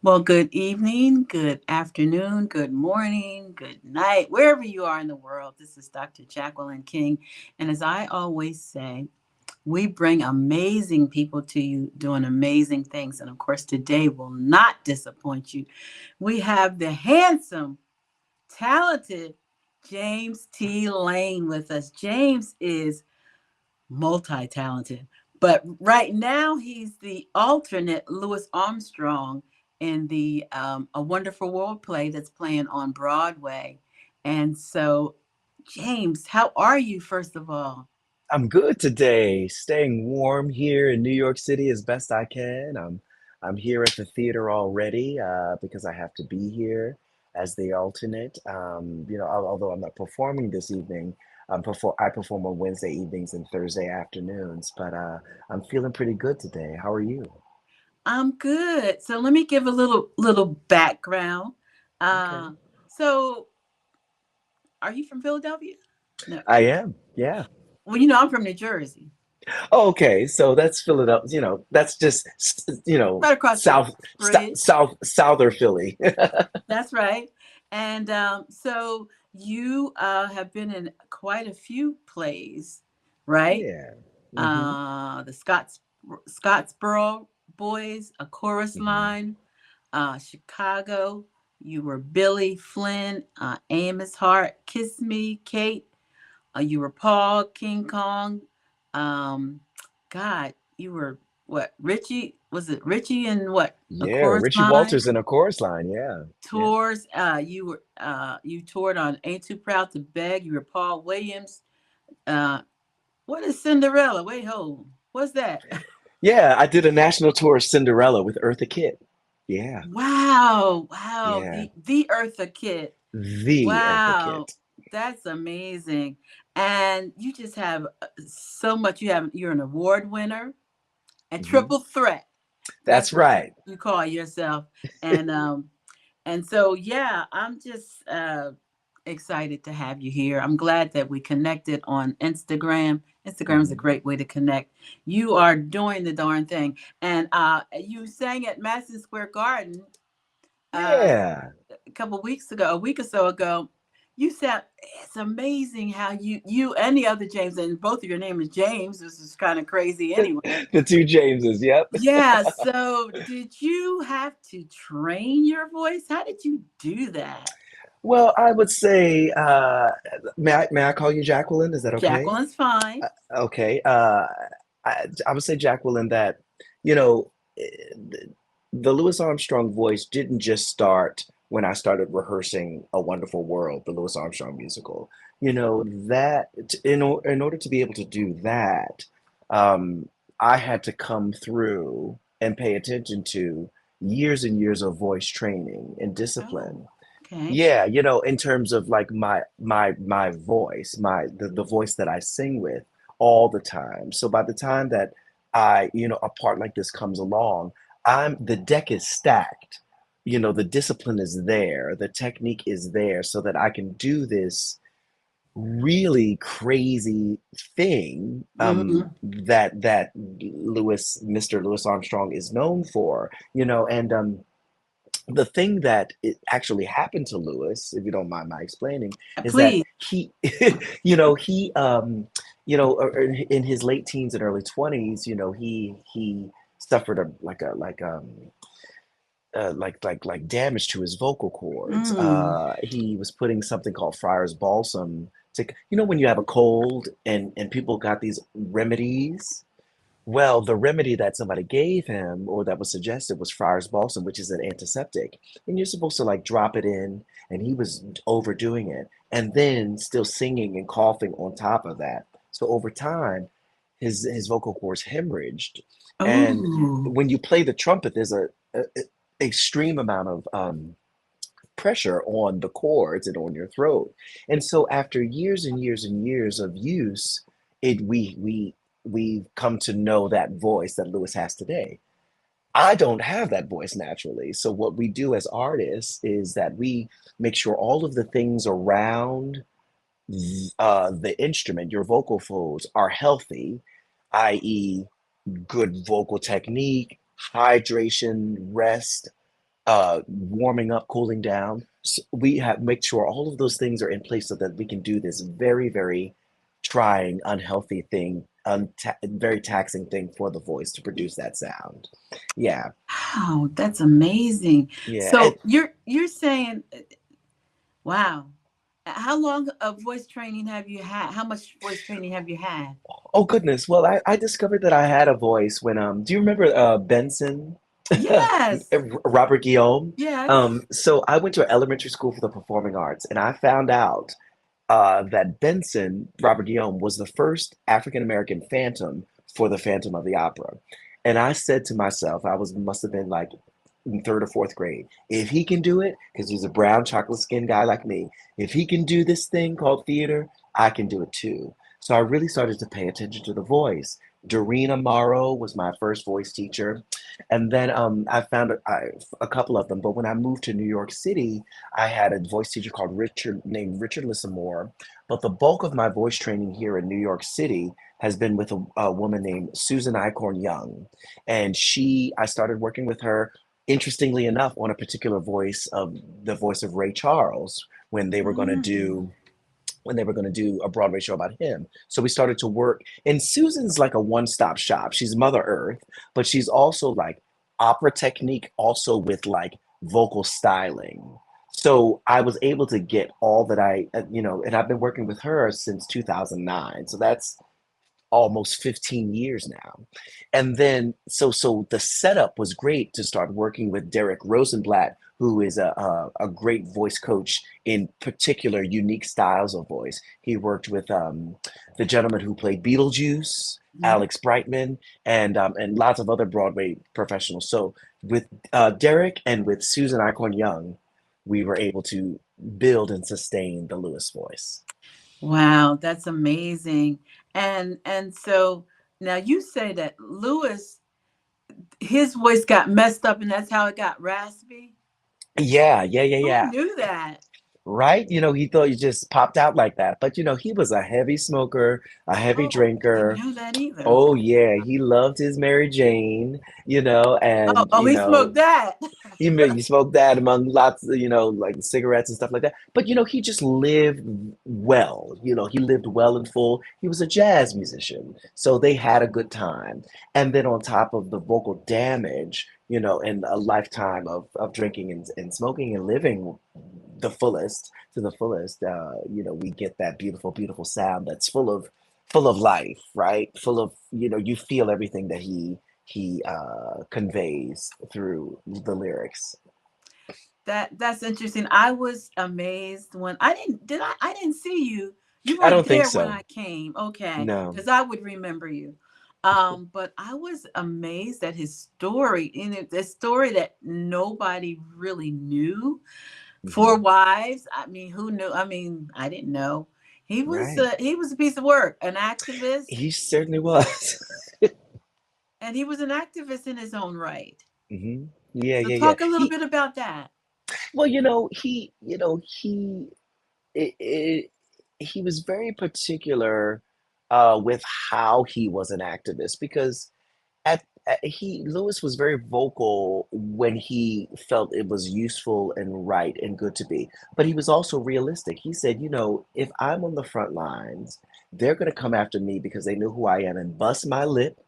Well, good evening, good afternoon, good morning, good night, wherever you are in the world. This is Dr. Jacqueline King. And as I always say, we bring amazing people to you doing amazing things. And of course, today will not disappoint you. We have the handsome, talented James T. Lane with us. James is multi-talented. But right now, he's the alternate Louis Armstrong in the A Wonderful World play that's playing on Broadway. And so, James, how are you, first of all? I'm good today, staying warm here in New York City as best I can. I'm here at the theater already because I have to be here as the alternate. Although I'm not performing this evening, I perform on Wednesday evenings and Thursday afternoons. But I'm feeling pretty good today. How are you? I'm good. So let me give a little background. Okay. Uh, so, are you from Philadelphia? No. I am. Yeah. Well, I'm from New Jersey, Oh, okay. So that's Philadelphia. That's just right across the bridge. souther Philly. That's right. And so you have been in quite a few plays, right? Yeah. Hmm. The Scottsboro Boys, A Chorus Hmm. Line, Chicago. You were Billy Flynn, Amos Hart, Kiss Me, Kate. You were Paul King Kong. Um, God, you were what? Richie? Was it Richie and what? A Yeah, Chorus Richie Line? Walters in a chorus line. Yeah, yeah. Tours. You toured on Ain't Too Proud to Beg. You were Paul Williams. Uh, what is Cinderella? Wait, hold. What's that? Yeah, I did a national tour of Cinderella with Eartha Kitt. Yeah, Wow, wow. yeah. The Eartha Kid. The Eartha Wow, Kitt. that's amazing. And you just have so much. You're an award winner, a Hmm. triple threat. That's That's what right. you call yourself. And so yeah, I'm just excited to have you here. I'm glad that we connected on Instagram. Instagram is a Hmm. great way to connect. You are doing the darn thing. And you sang at Madison Square Garden uh, Yeah. a couple weeks ago, a week or so ago. You said it's amazing how you and the other James, and both of your name is James. This is kind of crazy anyway. The two Jameses. Yep. Yeah, so did you have to train your voice? How did you do that? Well, I would say, may I call you Jacqueline? Is that okay? Jacqueline's fine. Okay. I would say, Jacqueline, that, you know, the Louis Armstrong voice didn't just start when I started rehearsing A Wonderful World, the Louis Armstrong musical. That in order to be able to do that, um, I had to come through and pay attention to years and years of voice training and Oh, discipline. okay. Yeah, in terms of like my voice, the voice that I sing with all the time. So by the time that a part like this comes along, the deck is stacked. The discipline is there, the technique is there so that I can do this really crazy thing Hmm. that Mr. Louis Armstrong is known for, and the thing that it actually happened to Lewis, if you don't mind my explaining, is that Please. he, he, in his late teens and early 20s, he suffered like damage to his vocal cords. Mm. He was putting something called Friar's Balsam to, when you have a cold and people got these remedies. Well, the remedy that somebody gave him or that was suggested was Friar's Balsam, which is an antiseptic. And you're supposed to like drop it in, and he was overdoing it and then still singing and coughing on top of that. So over time, his vocal cords hemorrhaged. And Oh. when you play the trumpet, there's a extreme amount of pressure on the cords and on your throat. And so after years and years and years of use, it we've come to know that voice that Lewis has today. I don't have that voice naturally. So what we do as artists is that we make sure all of the things around the instrument, your vocal folds, are healthy, i.e., good vocal technique, hydration, rest, warming up, cooling down. So we have make sure all of those things are in place so that we can do this very, very trying, unhealthy thing, very taxing thing for the voice to produce that sound. Yeah, Wow, that's amazing. yeah. And So you're saying, wow. How long of voice training have you had? How much voice training have you had? oh goodness, well, I discovered that I had a voice when do you remember Benson? Yes. Robert Guillaume? Yes. So I went to an elementary school for the performing arts, and I found out that Benson, Robert Guillaume, was the first African American Phantom for the Phantom of the Opera. And I said to myself, I was must have been like in third or fourth grade, if he can do it, because he's a brown chocolate skinned guy like me, if he can do this thing called theater, I can do it too. So I really started to pay attention to the voice. Doreen Amaro was my first voice teacher. And then I found a couple of them. But when I moved to New York City, I had a voice teacher called named Richard Lissamore. But the bulk of my voice training here in New York City has been with a woman named Susan Icorn Young. And I started working with her, interestingly enough, on a particular voice of the voice of Ray Charles when they were going to Mm. do a Broadway show about him. So we started to work, and Susan's like a one-stop shop. She's Mother Earth, but she's also like opera technique, also with like vocal styling. So I was able to get all that and I've been working with her since 2009. So that's almost 15 years now. And then so the setup was great to start working with Derek Rosenblatt, who is a great voice coach in particular unique styles of voice. He worked with the gentleman who played Beetlejuice, Mhm. Alex Brightman, and lots of other Broadway professionals. So with Derek and with Susan Icorn Young, we were able to build and sustain the Lewis voice. Wow, that's amazing. And so now you say that Lewis, his voice got messed up and that's how it got raspy. Yeah, yeah, yeah, Who yeah. knew that? Right? He thought you just popped out like that. But he was a heavy smoker, a heavy Oh, I didn't drinker. know that either. Oh yeah, he loved his Mary Jane, Oh, and oh, he smoked that. you smoke that among lots of, like cigarettes and stuff like that. But he just lived well. He lived well and full. He was a jazz musician, so they had a good time. And then on top of the vocal damage, and a lifetime of drinking and smoking and living the fullest to the fullest, we get that beautiful, beautiful sound that's full of life, right? Full of, you feel everything that he conveys through the lyrics. That's interesting. I was amazed when I didn't see you. You I weren't don't think there when so. I came. Okay, No, because I would remember you. But I was amazed at his story, and the story that nobody really knew. Four hmm, wives. I mean, who knew? I mean, I didn't know. right. He was a piece of work, an activist, He certainly was. and he was an activist in his own right. Hmm. Yeah, So yeah, yeah. talk a little bit about that. Well, he was very particular with how he was an activist because Lewis was very vocal when he felt it was useful and right and good to be, but he was also realistic. He said, if I'm on the front lines, they're going to come after me because they know who I am and bust my lip,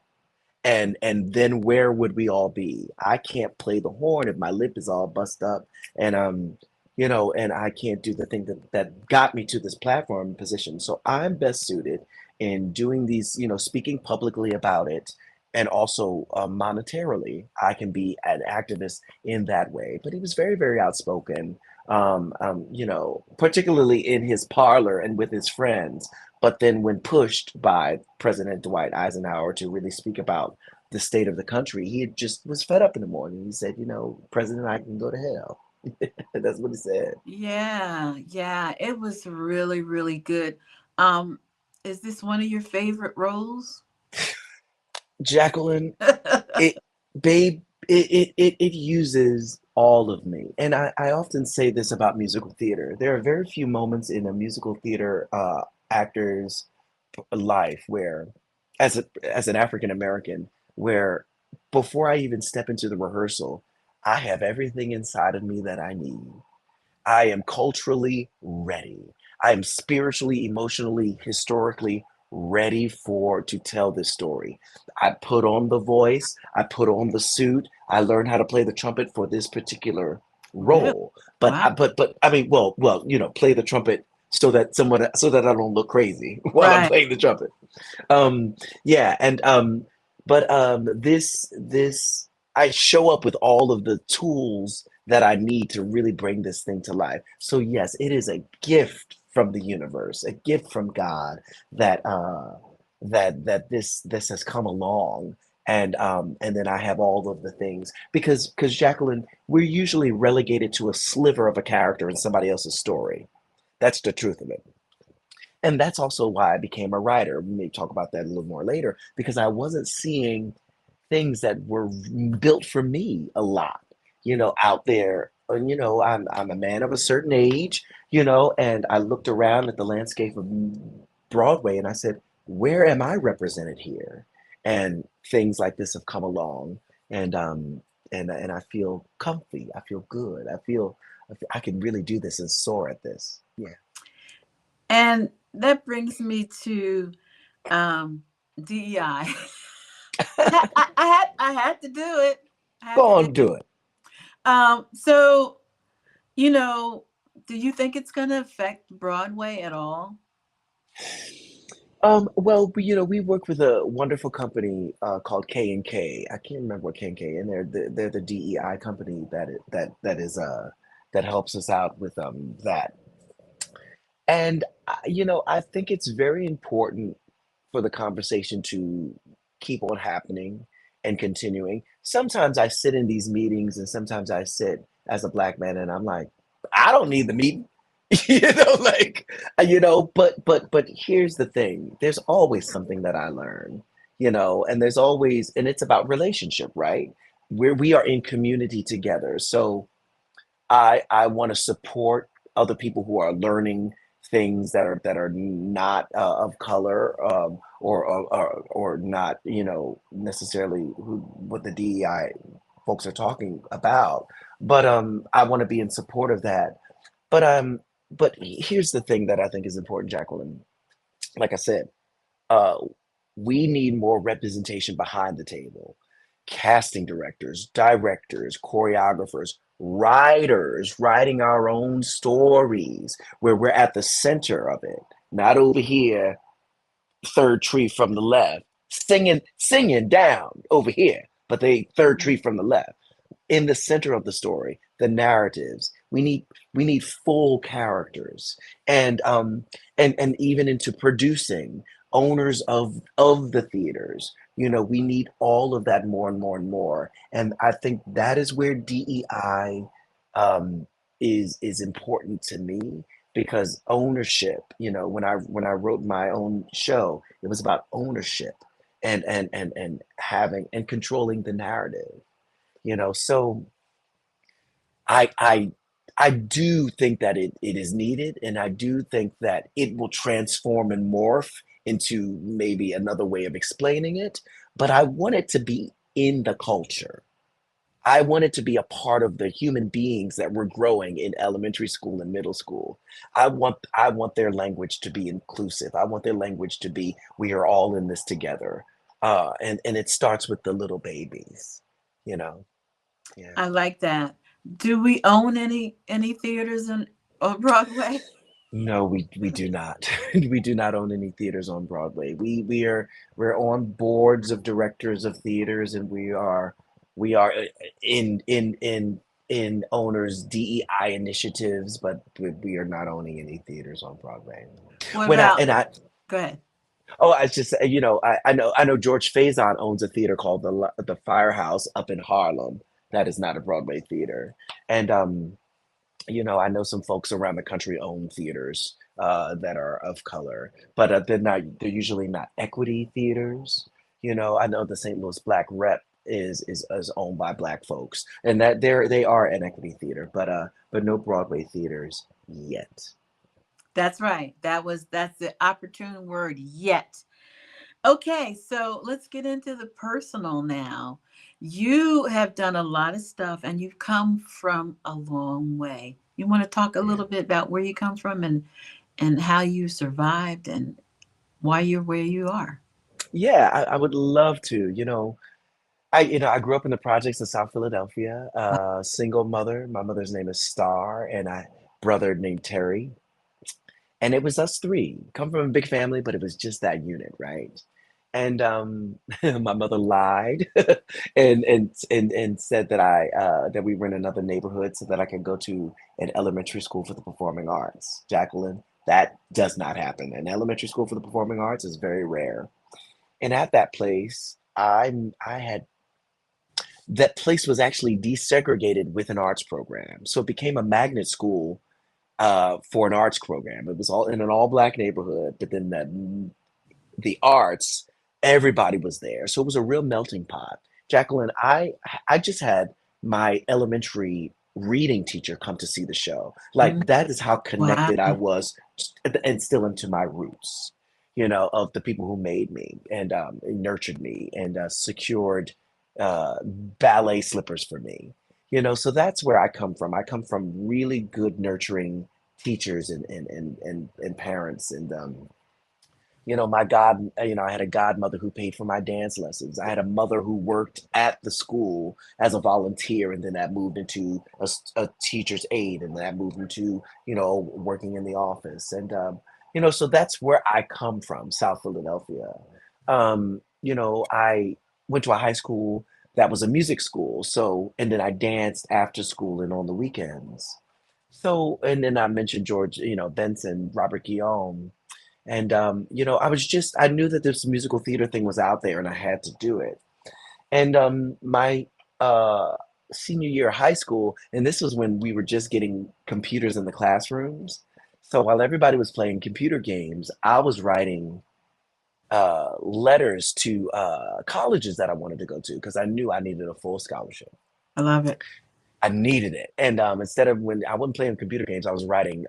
and then where would we all be? I can't play the horn if my lip is all bust up, and I can't do the thing that got me to this platform position. So I'm best suited in doing these, speaking publicly about it, and also monetarily, I can be an activist in that way. But he was very, very outspoken, particularly in his parlor and with his friends. But then, when pushed by President Dwight Eisenhower to really speak about the state of the country, he just was fed up in the morning. He said, President, I can go to hell. That's what he said. Yeah, yeah, it was really, really good. Um, is this one of your favorite roles? Jacqueline, it, babe, it uses all of me. And I often say this about musical theater. There are very few moments in a musical theater actor's life where, as an African American, where before I even step into the rehearsal, I have everything inside of me that I need. I am culturally ready. I am spiritually, emotionally, historically ready for to tell this story. I put on the voice, I put on the suit, I learned how to play the trumpet for this particular Really? role. But Wow. but I mean, play the trumpet so that I don't look crazy while I'm Right. playing the trumpet. Yeah, and but this I show up with all of the tools that I need to really bring this thing to life. So yes, it is a gift from the universe, a gift from God that this has come along. And then I have all of the things because Jacqueline, we're usually relegated to a sliver of a character in somebody else's story. That's the truth of it. And that's also why I became a writer. We may talk about that a little more later because I wasn't seeing things that were built for me a lot, out there. And, I'm a man of a certain age, and I looked around at the landscape of Broadway and I said, where am I represented here? And things like this have come along, and and I feel comfy. I feel good. I can really do this and soar at this. Yeah. And that brings me to DEI. I had to do it. I had Go to do on, do it. so you know, do you think it's going to affect Broadway at all? Well, we work with a wonderful company called K&K. I can't remember what K&K, and they're the DEI company that helps us out with that. And I think it's very important for the conversation to keep on happening and continuing. Sometimes I sit in these meetings, and sometimes I sit as a black man, and I'm like, I don't need the meeting. Like, but here's the thing. There's always something that I learn, and and it's about relationship, right? Where we are in community together. So I want to support other people who are learning things that are not of color, or not necessarily what the DEI folks are talking about. But I want to be in support of that. But here's the thing that I think is important, Jacqueline. Like I said, uh, we need more representation behind the table. Casting directors, choreographers, writers, writing our own stories where we're at the center of it, not over here, third tree from the left, singing down over here, but the third tree Mhm. from the left in the center of the story, the narratives. We need full characters, and even into producing owners of the theaters. We need all of that more and more and more. And I think that is where DEI um, is important to me because ownership. When I wrote my own show, it was about ownership and having and controlling the narrative. So I I I do think that it is needed, and I do think that it will transform and morph into maybe another way of explaining it. But I want it to be in the culture. I want it to be a part of the human beings that we're growing in elementary school and middle school. I want their language to be inclusive. I want their language to be we are all in this together. And it starts with the little babies, you know. Yeah. I like that. Do we own any theaters in on Broadway? No, we do not. We do not own any theaters on Broadway. We're on boards of directors of theaters, and we are in owners DEI initiatives, but we are not owning any theaters on Broadway. What When I about? and I Go ahead. Oh, I just I know George Faison owns a theater called the Firehouse up in Harlem. That is not a Broadway theater, and I know some folks around the country own theaters that are of color, but they're usually not equity theaters. I know the St. Louis Black Rep is owned by black folks, and that they are an equity theater, but no Broadway theaters yet. That's right. That's the opportune word, yet. Okay, so let's get into the personal now. You have done a lot of stuff and you've come from a long way. You want to talk a Yeah. little bit about where you come from and how you survived and why you're where you are? Yeah, I would love to. I grew up in the projects of South Philadelphia, single mother. My mother's name is Star, and a brother named Terry. And it was us three. Come from a big family, but it was just that unit, right? And my mother lied and said that I that we were in another neighborhood so that I could go to an elementary school for the performing arts. Jacqueline, that does not happen. An elementary school for the performing arts is very rare. And at that place, I had that place was actually desegregated with an arts program. So it became a magnet school for an arts program. It was all in an all black neighborhood, but then the arts, everybody was there. So it was a real melting pot. Jacqueline, I just had my elementary reading teacher come to see the show. Like Mm, that is how wow. connected I was and still into my roots, of the people who made me and nurtured me and secured ballet slippers for me. So that's where I come from. I come from really good nurturing teachers and parents my God, I had a godmother who paid for my dance lessons. I had a mother who worked at the school as a volunteer, and then that moved into a teacher's aide, and that moved into, working in the office. So that's where I come from, South Philadelphia. I went to a high school that was a music school. So, and then I danced after school and on the weekends. So, and then I mentioned George, Benson, Robert Guillaume. I knew that this musical theater thing was out there and I had to do it. And my uh, senior year of high school, and this was when we were just getting computers in the classrooms. So while everybody was playing computer games, I was writing letters to colleges that I wanted to go to because I knew I needed a full scholarship. I love it. I needed it. And instead of when I wasn't playing computer games, I was writing,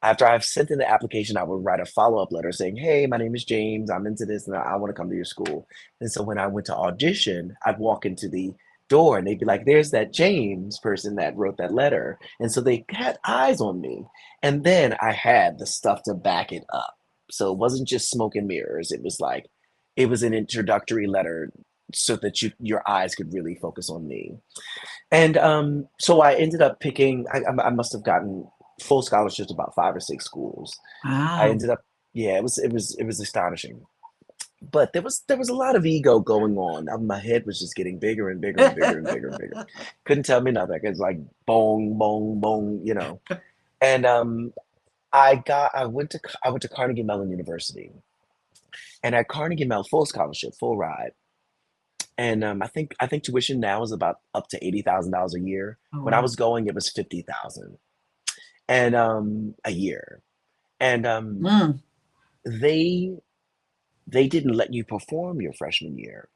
after I've sent in the application, I would write a follow-up letter saying, hey, my name is James. I'm into this and I want to come to your school. And so when I went to audition, I'd walk into the door and they'd be like, there's that James person that wrote that letter. And so they had eyes on me. And then I had the stuff to back it up. So it wasn't just smoke and mirrors. It was an introductory letter so that your eyes could really focus on me. And so I ended up picking, I must have gotten full scholarships to about 5 or 6 schools. I Wow. ended up, yeah, it was astonishing. But there was a lot of ego going on. My head was just getting bigger and bigger and bigger and bigger and bigger. Couldn't tell me nothing. It's like bong, bong, bong. And I went to Carnegie Mellon University, and at Carnegie Mellon, full scholarship, full ride. And I think tuition now is about up to $80,000 a year. Oh, When I wow. was going, it was 50,000 and a year. And Mm, they they didn't let you perform your freshman year.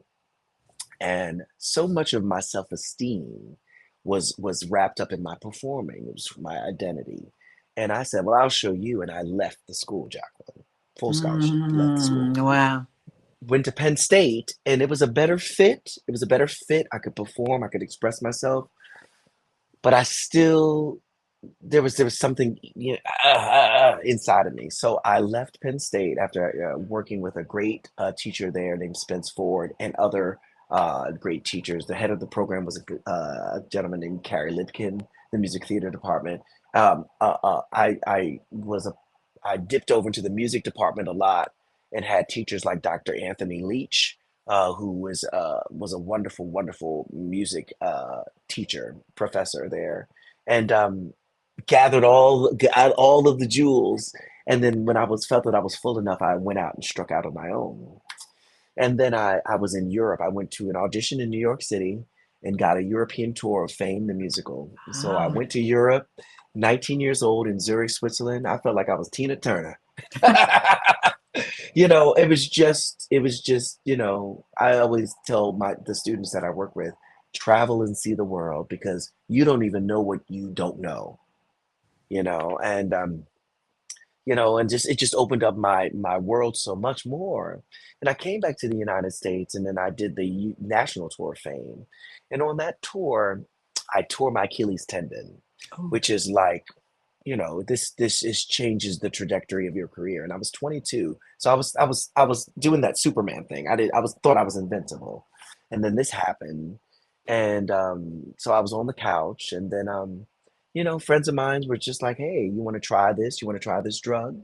And so much of my self-esteem was wrapped up in my performing. It was my identity. And I said, "Well, I'll show you." And I left the school, Jacqueline. Full scholarship, left the school. wow. Went to Penn State, and it was a better fit. It was a better fit. I could perform, I could express myself, but I still there was something inside of me. So I left Penn State after working with a great teacher there named Spence Ford and other great teachers. The head of the program was a gentleman named Carrie Lipkin, the music theater department. I dipped over into the music department a lot and had teachers like Dr. Anthony Leach, who was a wonderful, wonderful music teacher, professor there, and gathered all of the jewels. And then when I was felt that I was full enough, I went out and struck out on my own. And then I was in Europe. I went to an audition in New York City and got a European tour of Fame the musical. So I Wow. went to Europe, 19 years old in Zurich, Switzerland. I felt like I was Tina Turner. It was just, I always tell the students that I work with, travel and see the world because you don't even know what you don't know. And and just it just opened up my world so much more. And I came back to the United States, and then I did the national tour of fame. And on that tour, I tore my Achilles tendon, Oh, which is like, this is changes the trajectory of your career. And I was 22, so I was doing that Superman thing. I was thought I was invincible, and then this happened, and so I was on the couch, and then friends of mine were just like, "Hey, you want to try this? You want to try this drug?"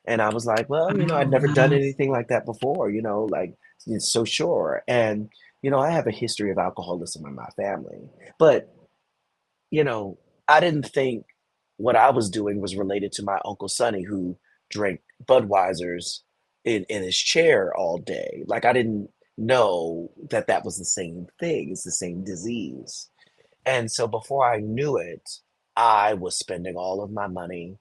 And I was like, "Well, I'd oh, never done wow. anything like that before, like it's so sure." And I have a history of alcoholism in my family, but you know, I didn't think what I was doing was related to my Uncle Sonny who drank Budweisers in his chair all day. Like I didn't know that that was the same thing. It's the same disease. And so before I knew it, I was spending all of my money,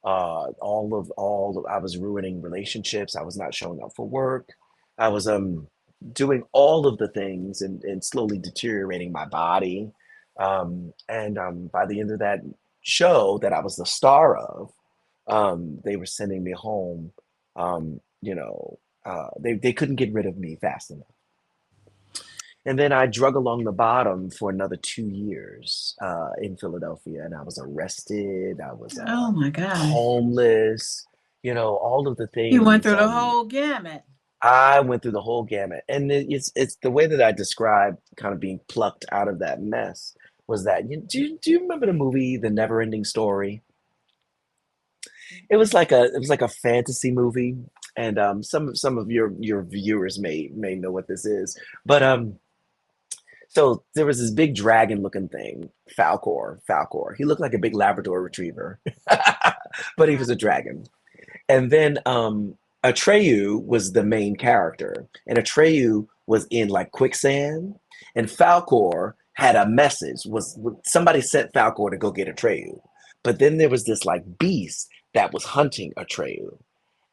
I was ruining relationships. I was not showing up for work. I was doing all of the things and slowly deteriorating my body. And by the end of that show that I was the star of, they were sending me home. They couldn't get rid of me fast enough. And then I drug along the bottom for another 2 years in Philadelphia, and I was arrested. I was Oh my gosh. homeless. All of the You went things. through the whole gamut. I went through the whole gamut, and it's the way that I describe kind of being plucked out of that mess was that do you remember the movie The Never Ending Story? It was like a fantasy movie, and some of your viewers may know what this is, but so there was this big dragon looking thing, Falcor. He looked like a big Labrador retriever, but he was a dragon. And then Atreyu was the main character, and Atreyu was in like quicksand, and Falcor had a message. Was somebody sent Falcor to go get Atreyu, but then there was this like beast that was hunting Atreyu,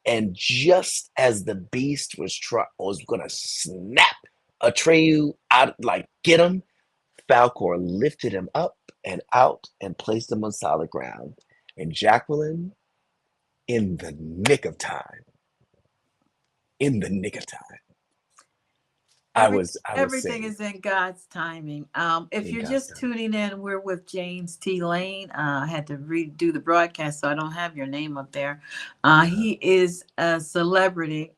and just as the beast was gonna snap Atreyu out, like get him, Falcor lifted him up and out and placed him on solid ground. And Jacqueline, in the nick of time, in the nick of time, I was Everything saved is in God's timing. If in you're God's just time. tuning in, we're with James T. Lane. I had to redo the broadcast, so I don't have your name up there. Uh-huh. He is a celebrity.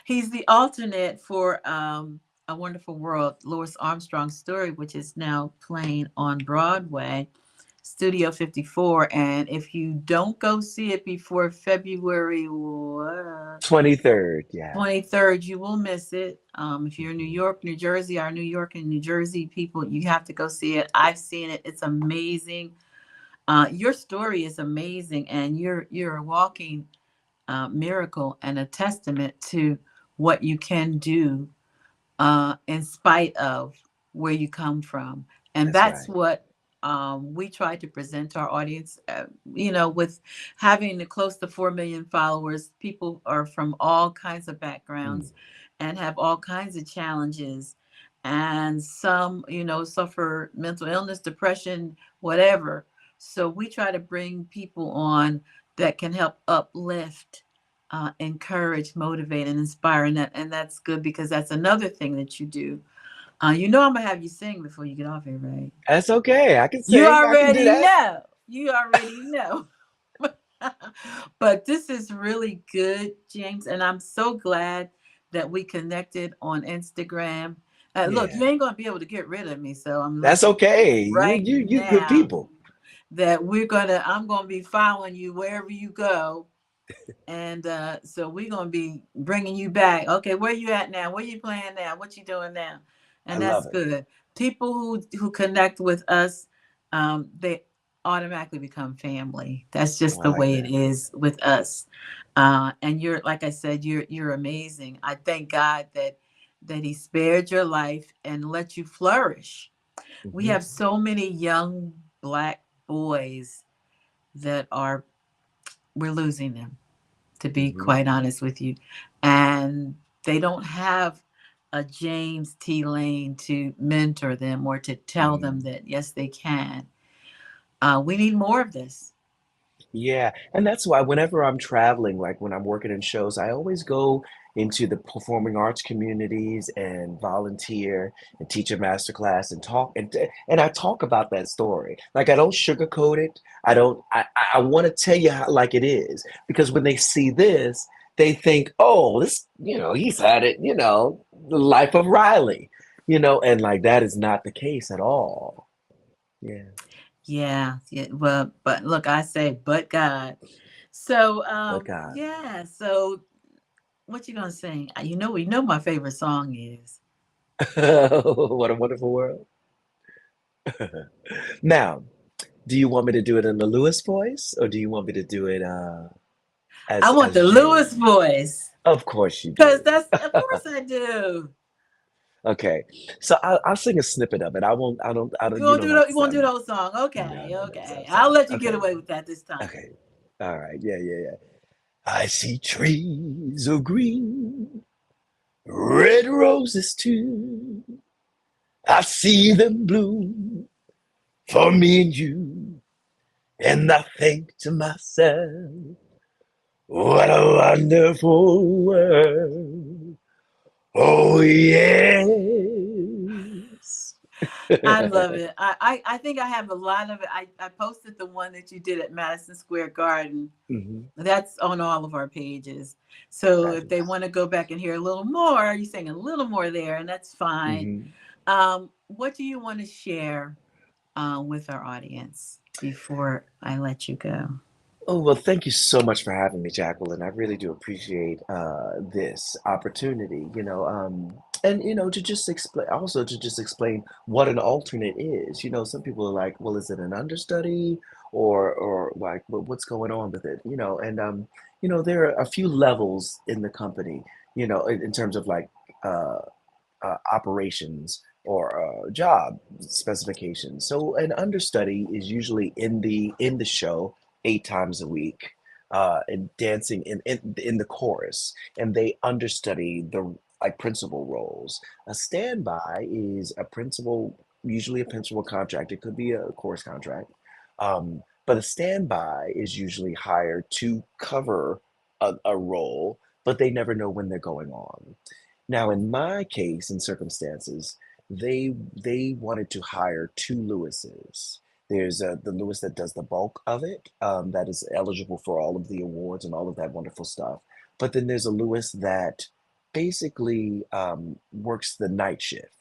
He's the alternate for A Wonderful World, Louis Armstrong's story, which is now playing on Broadway. Studio 54. And if you don't go see it before February what, 23rd, yeah. 23rd, you will miss it. If you're in New Mhm. York, New Jersey, our New York and New Jersey people, you have to go see it. I've seen it. It's amazing. Your story is amazing, and you're a walking miracle and a testament to what you can do in spite of where you come from. And That's that's right. what we try to present to our audience. With having close to 4 million followers, people are from all kinds of Mm, backgrounds and have all kinds of challenges. And some, suffer mental illness, depression, whatever. So we try to bring people on that can help uplift, encourage, motivate, and inspire. And that's good because that's another thing that you do. I'm gonna have you sing before you get off here, right? that's okay. I can You sing. I can do already that. know. You already know. But this is really good, James, and I'm so glad that we connected on Instagram. Look, you Yeah, ain't gonna be able to get rid of me, so I'm that's letting you okay. You right you you good now people. that I'm gonna be following you wherever you go. And so we're gonna be bringing you back. Okay, where you at now? Where you playing now? What you doing now? I And that's love it. good. People who connect with us, they automatically become family. That's Oh, just I the like way it that. is with us. And you're, like I said, you're amazing. I thank God that He spared your life and let you flourish. We Hmm. have so many young Black boys that are we're losing them, to be Hmm. quite honest with you. And they don't have a James T. Lane to mentor them or to tell them Hmm. that, yes, they can. We need more of this. Yeah, and that's why whenever I'm traveling, like when I'm working in shows, I always go into the performing arts communities and volunteer and teach a master class and talk and I talk about that story. Like I don't sugarcoat it. I don't. I want to tell you how, like it is because when they see this, they think, oh, this, he's had it, the life of Riley, and like that is not the case at all. Yeah, Yeah, yeah. Well, but look, I say, but God. So, but God, yeah. So, what you gonna sing? We know my favorite song is. what a wonderful world. Now, do you want me to do it in the Lewis voice, or do you want me to do it I as want the Lewis James? voice, Of course you cause do. that's of course I do. Okay, so I'll sing a snippet of it. I won't. I don't. You don't have to You won't do sing. the whole song? No, Okay, no, no. okay. I'll So let you get okay, away with that this time. okay. All right. Yeah, yeah, yeah. I see trees of green, red roses too. I see them bloom for me and you, and I think to myself. What a wonderful world. Oh, yes. I love it. I think I have a lot of it. I posted the one that you did at Madison Square Garden. Hmm. That's on all of our pages. So if they Fabulous. want to go back and hear a little more, you sing a little more there, and that's fine. Hmm. What do you want to share with our audience before I let you go? Oh, well, thank you so much for having me, Jacqueline. I really do appreciate this opportunity, and to just explain, also to just explain what an alternate is. Some people are like, well, is it an understudy or like, what's going on with it? And there are a few levels in the company, in terms of like uh, operations or job specifications. So an understudy is usually in the show 8 times a week, and dancing in the chorus, and they understudy the like principal roles. A standby is a principal, usually a principal contract. It could be a chorus contract, but a standby is usually hired to cover a role, but they never know when they're going on. Now, in my case and circumstances, they wanted to hire two Lewises. There's the Lewis that does the bulk of it, that is eligible for all of the awards and all of that wonderful stuff. But then there's a Lewis that basically works the night shift,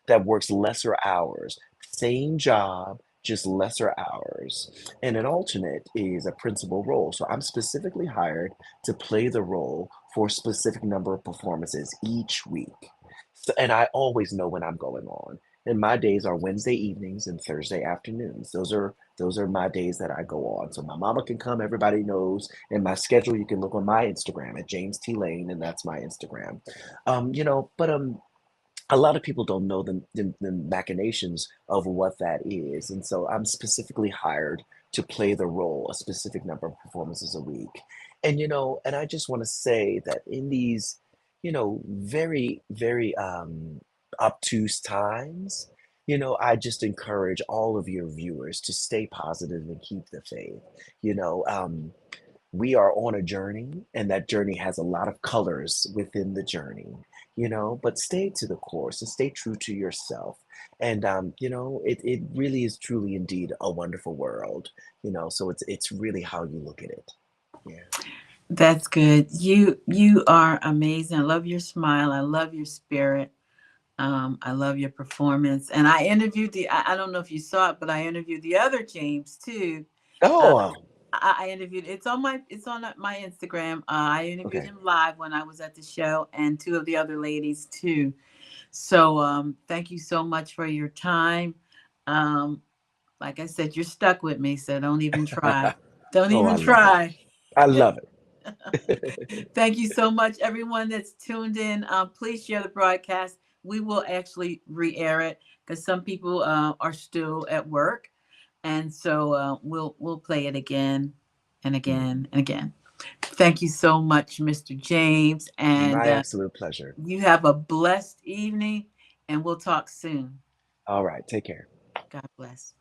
that works lesser hours, same job, just lesser hours. And an alternate is a principal role. So I'm specifically hired to play the role for a specific number of performances each week. So, and I always know when I'm going on. And my days are Wednesday evenings and Thursday afternoons. Those are my days that I go on. So my mama can come, everybody knows. And my schedule, you can look on my Instagram at James T. Lane, and that's my Instagram. But a lot of people don't know the machinations of what that is. And so I'm specifically hired to play the role a specific number of performances a week. And I just want to say that in these, very, very obtuse times, I just encourage all of your viewers to stay positive and keep the faith. You know, um, we are on a journey, and that journey has a lot of colors within the journey, but stay to the course and stay true to yourself. And it really is truly indeed a wonderful world, so it's really how you look at it. Yeah. That's good. You are amazing. I love your smile. I love your spirit. I love your performance. And I interviewed I don't know if you saw it, but I interviewed the other James too. Uh, Oh, I interviewed. It's on my Instagram. I interviewed okay. him live when I was at the show, and two of the other ladies too. So thank you so much for your time. Um, like I said, you're stuck with me, so don't even try. Don't Oh, I even love it. try. I love it. Thank you so much, everyone that's tuned in. Please share the broadcast. We will actually re-air it because some people are still at work, and so we'll play it again and again and again. Thank you so much, Mr. James, and My absolute pleasure. you have a blessed evening. And we'll talk soon. All right, take care. God bless.